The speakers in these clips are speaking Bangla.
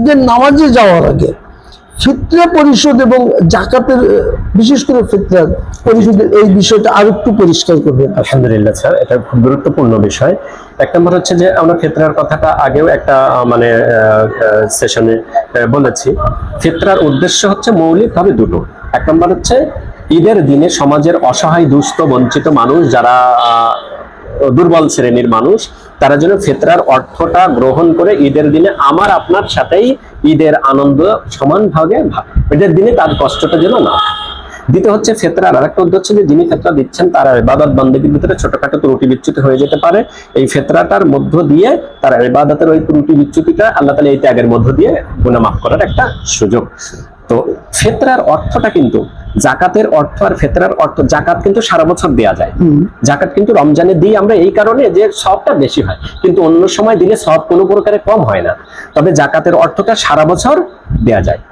ঈদের নামাজে যাওয়ার আগে ফিতরা পরিশোধ এবং জাকাতের বিশেষ করে ফিতরা পরিশোধের এই বিষয়টা আর একটু পরিষ্কার করবেন। আলহামদুলিল্লাহ স্যার, এটা খুব গুরুত্বপূর্ণ বিষয়। এক নম্বর হচ্ছে যে আমরা ফিতরার কথাটা আগেও একটা সেশনে বলেছি। ফিতরার উদ্দেশ্য হচ্ছে মৌলিকভাবে দুটো। এক নম্বর হচ্ছে ঈদের দিনে সমাজের অসহায় দুস্থ বঞ্চিত মানুষ, যারা দুর্বল শ্রেণীর মানুষ, তারা যেন ফিতরার অর্থটা গ্রহণ করে ঈদের দিনে আমার আপনার সাথেই ঈদের আনন্দ সমান ভাগে ঈদের দিনে তার কষ্টটা যেন না। দ্বিতীয় হচ্ছে ফিতরার আরেকটা উদ্দেশ্য যে যিনি ফিতরা দিচ্ছেন তার ইবাদত বান্দেগীর ভিতরে ছোটখাটো ত্রুটি বিচ্যুতি হয়ে যেতে পারে। এই ফিতরাটার মধ্য দিয়ে তার ইবাদতের ওই ত্রুটি বিচ্যুতিটা আল্লাহ তাআলা এই ত্যাগের মধ্য দিয়ে গুনাহ মাফ করার একটা সুযোগ। তো ফিতরার অর্থটা কিন্তু জাকাতের অর্থ আর ফিতরার অর্থ, জাকাত কিন্তু সারা বছর দেয়া যায়। জাকাত কিন্তু রমজানে দিই আমরা এই কারণে যে সওয়াবটা বেশি হয়, কিন্তু অন্য সময় দিলে সওয়াব কোনো প্রকারে কম হয় না। তবে জাকাতের অর্থটা সারা বছর দেয়া যায়।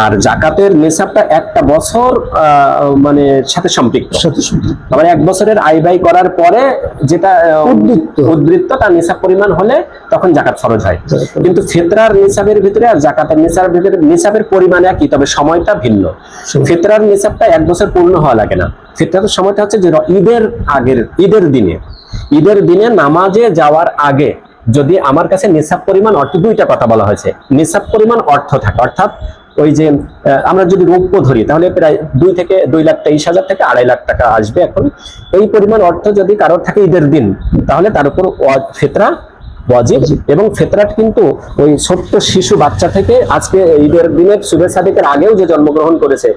আর জাকাতের নিসাবটা একটা বছর সাথে সম্পৃক্ত। মানে এক বছরের আয় ব্যয় করার পরে যেটা উদ্বৃত্ত তার নিসাব পরিমাণ হলে তখন জাকাত ফরজ হয়। কিন্তু ফিতরার নিসাবের ভিতরে আর জাকাতের নিসাবের ভিতরে নিসাবের পরিমাণ একই, তবে সময়টা ভিন্ন। ফিতরার নিসাবটা এক বছর পূর্ণ হওয়া লাগে না। ফিতরার সময়টা হচ্ছে যে ঈদের দিনে নামাজে যাওয়ার আগে যদি আমার কাছে নিসাব পরিমাণ অর্থ, দুইটা কথা বলা হয়েছে, নিসাব পরিমাণ অর্থ থাকে, অর্থাৎ ওই যে আমরা যদি রৌপ্য ধরি তাহলে প্রায় 2,23,000 থেকে 2.5 লাখ টাকা আসবে। এখন এই পরিমাণ অর্থ যদি কারোর থাকে ঈদের দিন, তাহলে তার উপর ফিতরা ওয়াজিব। এবং ফিতরাটা কিন্তু ওই ছোট্ট শিশু বাচ্চা থেকে আজকে ঈদের দিনের শুভে সাদিকের আগেও যে জন্মগ্রহণ করেছে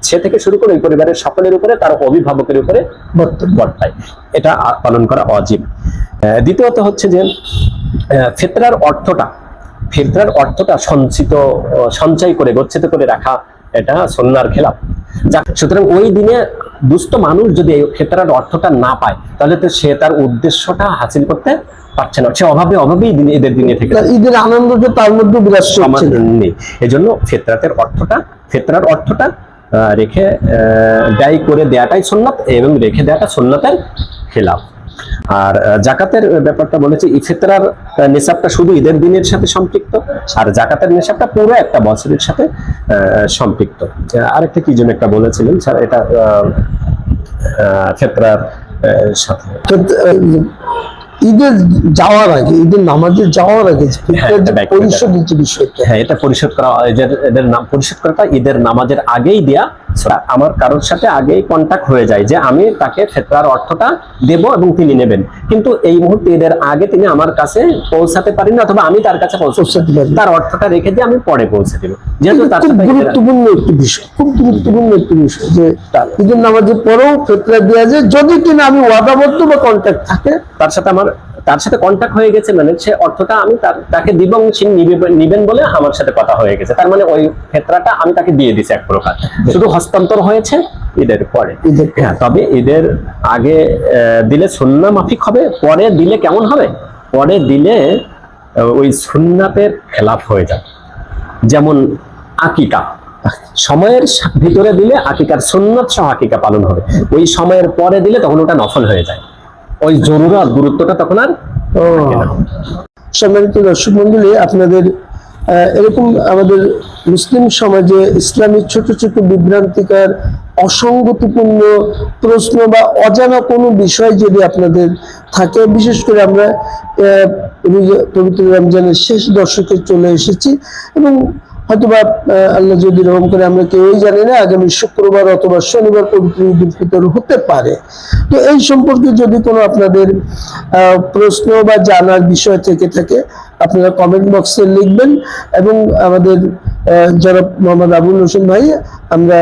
সে থেকে শুরু করে ওই পরিবারের সকলের উপরে, তার অভিভাবকের উপরে বর্তায়। এটা পালন করা ওয়াজিব। দ্বিতীয়ত হচ্ছে যে ফিতরার অর্থটা সঞ্চয় করে গচ্ছিত করে রাখা, এটা সুন্নাহর খেলাফ। সুতরাং ওই দিনে দুস্থ মানুষ যদি এই ফিতরার অর্থটা না পায় তাহলে তো সে তার উদ্দেশ্যটা হাসিল করতে পারছে না, সে অভাবেই ঈদের দিনে থেকে ঈদের আনন্দটা তার মধ্যে বিরাজ করছে নেই। এজন্য ফিতরার অর্থটা রেখে ব্যয় করে দেয়াটাই সুন্নাত, এবং রেখে দেয়াটা সুন্নাতের খেলাফ। আর জাকাতের ব্যাপারটা বলেছি, ফিতরার নিসাবটা শুধু ঈদের দিনের সাথে সম্পৃক্ত, আর জাকাতের নিসাবটা পুরো একটা বছরের সাথে সম্পৃক্ত। আরেকটা কি যেন একটা বলেছিলেন স্যার, এটা ফিতরার সাথে ঈদের যাওয়ার আগে, ঈদের নামাজে যাওয়ার আগে এটা পরিশোধ করা, এদের নাম পরিশোধ করাটা ঈদের নামাজের আগেই দেয়া। আমার কারোর সাথে আগেই কন্টাক্ট হয়ে যায় যে আমি তাকে ফিতরার অর্থটা দেব এবং তিনি নেবেন, কিন্তু এই মুহূর্তে ঈদের আগে তিনি আমার কাছে পৌঁছাতে পারেন না, অথবা আমি তার কাছে পৌঁছাতে পারি, তার অর্থটা রেখে দিয়ে আমি পরে পৌঁছে দেব। যেহেতু তার সাথে গুরুত্বপূর্ণ একটি বিষয়, খুব গুরুত্বপূর্ণ একটি বিষয় যে ঈদের নামাজের পরেও ফিতরা দেওয়া যায় যদি কিনা আমি ওয়াদাবদ্ধ বা কন্টাক্ট থাকে, তার সাথে কন্টাক্ট হয়ে গেছে, মানে সে অর্থটা আমি তাকে দিব এবং সে নিবেন বলে আমার সাথে কথা হয়ে গেছে, তার মানে ওই ফিতরাটা আমি তাকে দিয়ে দিছি এক প্রকার, শুধু হস্তান্তর হয়েছে ঈদের পরে। হ্যাঁ, তবে ঈদের আগে দিলে সুন্নাহ মাফিক হবে, পরে দিলে কেমন হবে? পরে দিলে ওই সুন্নাতের খেলাফ হয়ে যাবে। যেমন আকিকা, সময়ের ভিতরে দিলে আকিকার সুন্নাত সহ আকিকা পালন হবে, ওই সময়ের পরে দিলে তখন ওটা নফল হয়ে যায়, ওই জরুরত গুরুত্বটা তখন আর। সম্মানিত দর্শক মন্ডলী, আপনাদের এরকম আমাদের মুসলিম সমাজে ইসলামী ছোট ছোট বিভ্রান্তিকর অসঙ্গতিপূর্ণ প্রশ্ন বা অজানা কোনো বিষয় যদি আপনাদের থাকে, বিশেষ করে আমরা পবিত্র রমজানের শেষ দশকে চলে এসেছি এবং হয়তোবা আল্লাহ যদি রহম করে আমরা কেউই জানি না আগামী শুক্রবার অথবা শনিবার পবিত্র ঈদ উল ফিতর হতে পারে। তো এই সম্পর্কে যদি কোনো আপনাদের প্রশ্ন বা জানার বিষয় থেকে থাকে আপনারা কমেন্ট বক্সে লিখবেন এবং আমাদের যারা মোহাম্মদ আবুল হোসেন ভাই, আমরা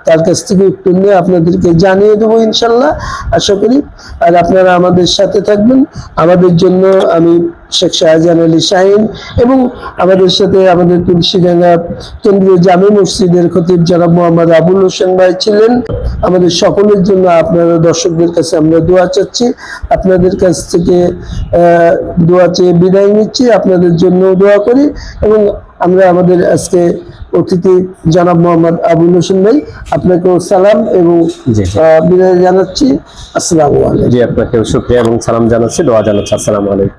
তার কাছ থেকে উত্তর নিয়ে আপনাদেরকে জানিয়ে দেবো ইনশাল্লাহ, আশা করি। আর আপনারা আমাদের সাথে থাকবেন। আমাদের জন্য আমি শেখ শাহজাহান আলী শাহিন এবং আমাদের সাথে আমাদের তুলসীডাঙ্গা কেন্দ্রীয় জামে মসজিদের খতিব জনাব মোহাম্মদ আবুল হোসেন ভাই ছিলেন। আমাদের সকলের জন্য আপনারা দর্শকদের কাছে আমরা দোয়া চাচ্ছি, আপনাদের কাছ থেকে দোয়া চেয়ে বিদায় নিচ্ছি, আপনাদের জন্য দোয়া করি। এবং আমরা আমাদের আজকে অতিথি জনাব মোহাম্মদ আবুল হোসেন ভাই, আপনাকেও সালাম এবং বিদায় জানাচ্ছি। আসসালামু আলাইকুম। জি, আপনাকেও শুকরিয়া এবং সালাম জানাচ্ছি, দোয়া জানাচ্ছি। আসসালামু আলাইকুম।